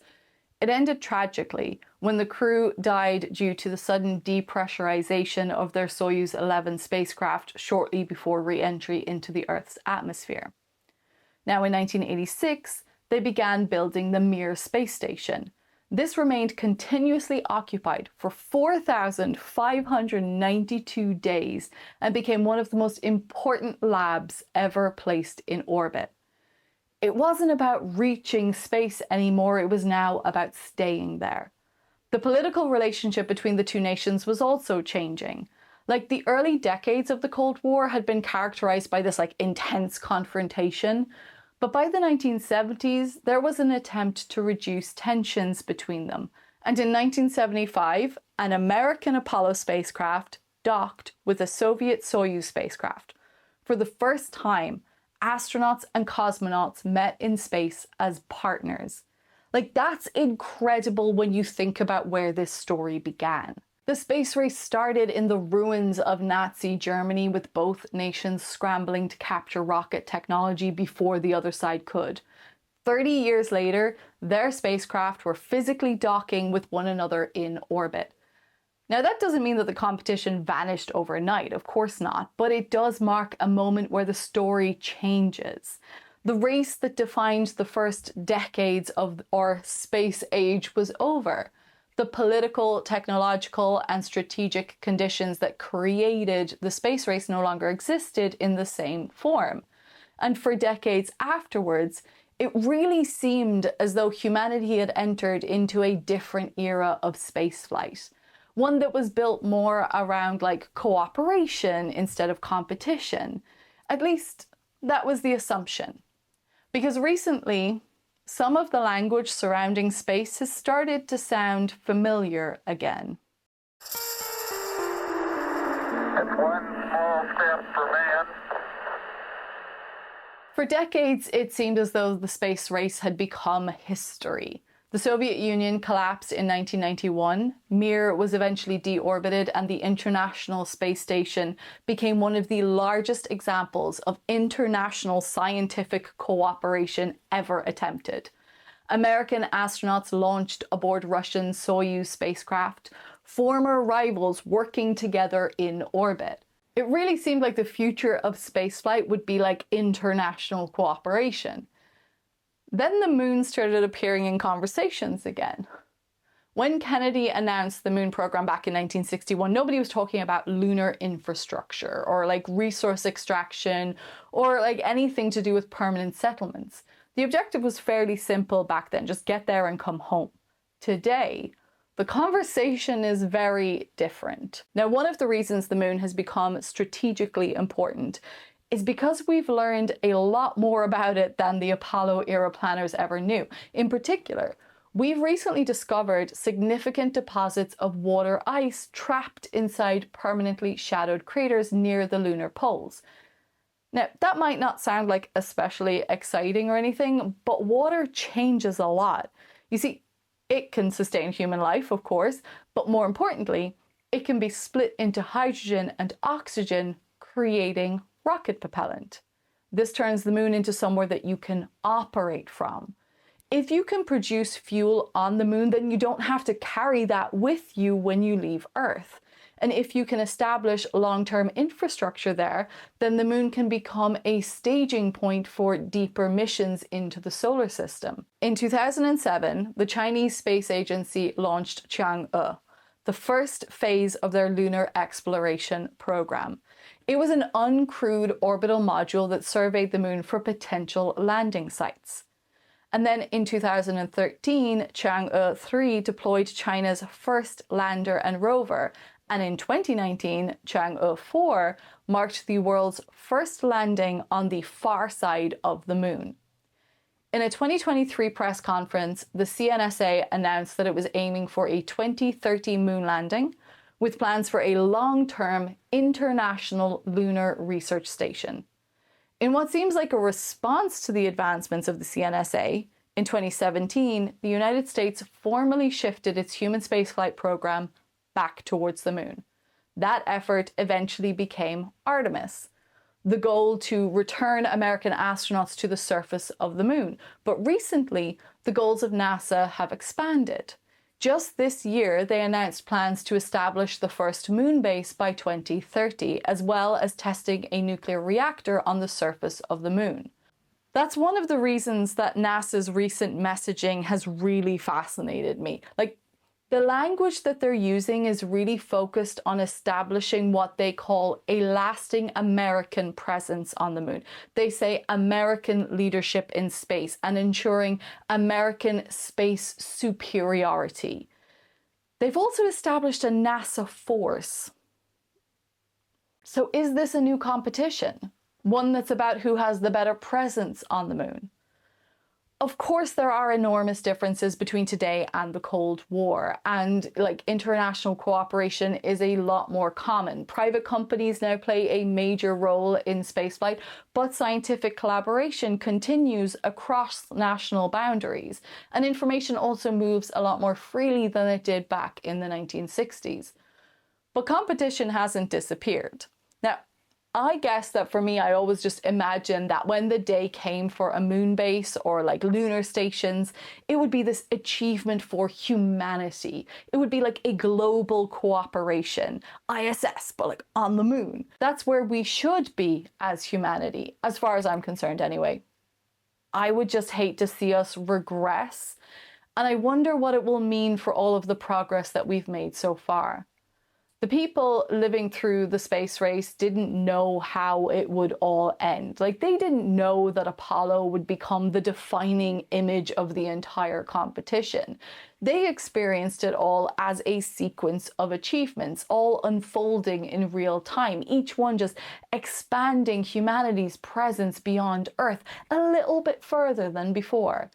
A: it ended tragically when the crew died due to the sudden depressurization of their Soyuz 11 spacecraft shortly before re-entry into the Earth's atmosphere. Now, in 1986, they began building the Mir space station. This remained continuously occupied for 4,592 days and became one of the most important labs ever placed in orbit. It wasn't about reaching space anymore, it was now about staying there. The political relationship between the two nations was also changing. Like, the early decades of the Cold War had been characterized by this intense confrontation, but by the 1970s, there was an attempt to reduce tensions between them. And in 1975, an American Apollo spacecraft docked with a Soviet Soyuz spacecraft. For the first time, astronauts and cosmonauts met in space as partners. That's incredible when you think about where this story began. The space race started in the ruins of Nazi Germany, with both nations scrambling to capture rocket technology before the other side could. 30 years later, their spacecraft were physically docking with one another in orbit. Now, that doesn't mean that the competition vanished overnight, of course not, but it does mark a moment where the story changes. The race that defined the first decades of our space age was over. The political, technological, and strategic conditions that created the space race no longer existed in the same form. And for decades afterwards, it really seemed as though humanity had entered into a different era of spaceflight. One that was built more around cooperation instead of competition. At least that was the assumption. Because recently, some of the language surrounding space has started to sound familiar again.
B: It's one small step for man.
A: For decades, it seemed as though the space race had become history. The Soviet Union collapsed in 1991, Mir was eventually deorbited, and the International Space Station became one of the largest examples of international scientific cooperation ever attempted. American astronauts launched aboard Russian Soyuz spacecraft, former rivals working together in orbit. It really seemed like the future of spaceflight would be international cooperation. Then the moon started appearing in conversations again. When Kennedy announced the moon program back in 1961, nobody was talking about lunar infrastructure or resource extraction or anything to do with permanent settlements. The objective was fairly simple back then, just get there and come home. Today, the conversation is very different. Now, one of the reasons the moon has become strategically important is because we've learned a lot more about it than the Apollo era planners ever knew. In particular, we've recently discovered significant deposits of water ice trapped inside permanently shadowed craters near the lunar poles. Now, that might not sound especially exciting or anything, but water changes a lot. You see, it can sustain human life, of course, but more importantly, it can be split into hydrogen and oxygen, creating rocket propellant. This turns the moon into somewhere that you can operate from. If you can produce fuel on the moon, then you don't have to carry that with you when you leave Earth. And if you can establish long-term infrastructure there, then the moon can become a staging point for deeper missions into the solar system. In 2007, the Chinese Space Agency launched Chang'e, the first phase of their lunar exploration program. It was an uncrewed orbital module that surveyed the moon for potential landing sites. And then in 2013, Chang'e 3 deployed China's first lander and rover. And in 2019, Chang'e 4 marked the world's first landing on the far side of the moon. In a 2023 press conference, the CNSA announced that it was aiming for a 2030 moon landing, with plans for a long-term international lunar research station. In what seems like a response to the advancements of the CNSA, in 2017, the United States formally shifted its human spaceflight program back towards the moon. That effort eventually became Artemis, the goal to return American astronauts to the surface of the moon. But recently, the goals of NASA have expanded. Just this year, they announced plans to establish the first moon base by 2030, as well as testing a nuclear reactor on the surface of the moon. That's one of the reasons that NASA's recent messaging has really fascinated me. The language that they're using is really focused on establishing what they call a lasting American presence on the moon. They say American leadership in space and ensuring American space superiority. They've also established a NASA force. So is this a new competition? One that's about who has the better presence on the moon? Of course, there are enormous differences between today and the Cold War, and international cooperation is a lot more common. Private companies now play a major role in spaceflight, but scientific collaboration continues across national boundaries, and information also moves a lot more freely than it did back in the 1960s. But competition hasn't disappeared. Now, I guess that for me, I always just imagined that when the day came for a moon base or lunar stations, it would be this achievement for humanity. It would be like a global cooperation, ISS, but on the moon. That's where we should be as humanity, as far as I'm concerned anyway. I would just hate to see us regress, and I wonder what it will mean for all of the progress that we've made so far. The people living through the space race didn't know how it would all end. They didn't know that Apollo would become the defining image of the entire competition. They experienced it all as a sequence of achievements, all unfolding in real time, each one just expanding humanity's presence beyond Earth a little bit further than before.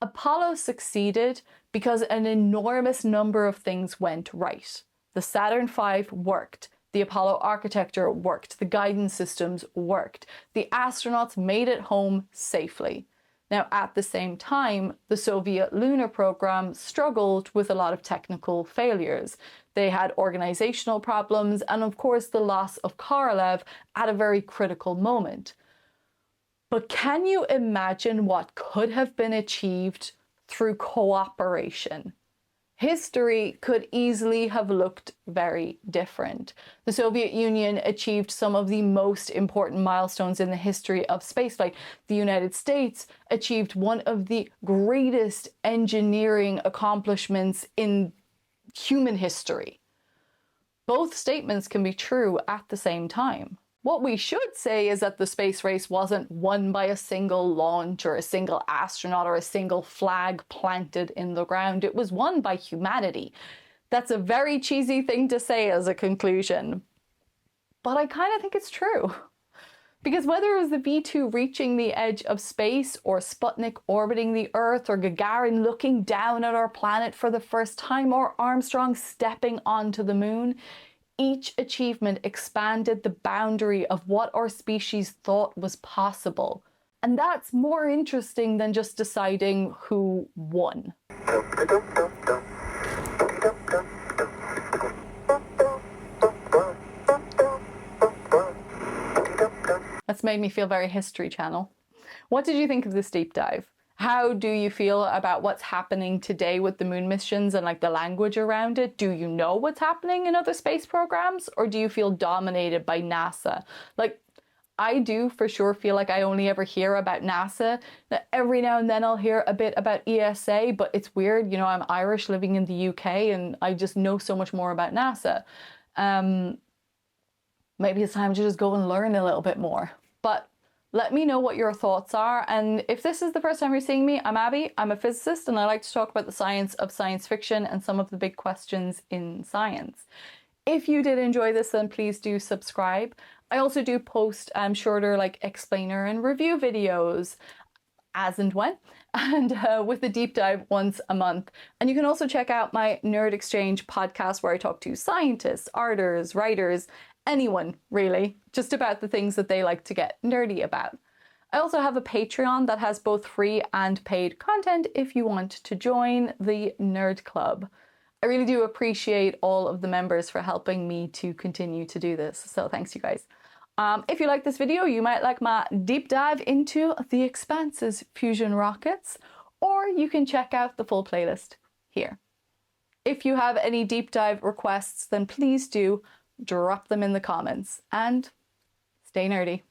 A: Apollo succeeded because an enormous number of things went right. The Saturn V worked, the Apollo architecture worked, the guidance systems worked, the astronauts made it home safely. Now, at the same time, the Soviet lunar program struggled with a lot of technical failures. They had organizational problems and, of course, the loss of Korolev at a very critical moment. But can you imagine what could have been achieved through cooperation? History could easily have looked very different. The Soviet Union achieved some of the most important milestones in the history of spaceflight. The United States achieved one of the greatest engineering accomplishments in human history. Both statements can be true at the same time. What we should say is that the space race wasn't won by a single launch or a single astronaut or a single flag planted in the ground. It was won by humanity. That's a very cheesy thing to say as a conclusion, but I kind of think it's true. Because whether it was the V2 reaching the edge of space, or Sputnik orbiting the Earth, or Gagarin looking down at our planet for the first time, or Armstrong stepping onto the moon, each achievement expanded the boundary of what our species thought was possible. And that's more interesting than just deciding who won. That's made me feel very History Channel. What did you think of this deep dive? How do you feel about what's happening today with the moon missions and the language around it? Do you know what's happening in other space programs, or do you feel dominated by NASA? I do for sure feel like I only ever hear about NASA. Now, every now and then I'll hear a bit about ESA, but it's weird, I'm Irish living in the UK and I just know so much more about NASA. Maybe it's time to just go and learn a little bit more. But let me know what your thoughts are, and if this is the first time you're seeing me, I'm Abby, I'm a physicist, and I like to talk about the science of science fiction and some of the big questions in science. If you did enjoy this, then please do subscribe. I also do post shorter explainer and review videos as and when, and with a deep dive once a month. And you can also check out my Nerd Exchange podcast, where I talk to scientists, artists, writers, anyone really, just about the things that they like to get nerdy about. I also have a Patreon that has both free and paid content if you want to join the Nerd Club. I really do appreciate all of the members for helping me to continue to do this. So thanks, you guys. If you like this video, you might like my deep dive into the Expanse's fusion rockets, or you can check out the full playlist here. If you have any deep dive requests, then please do drop them in the comments, and stay nerdy.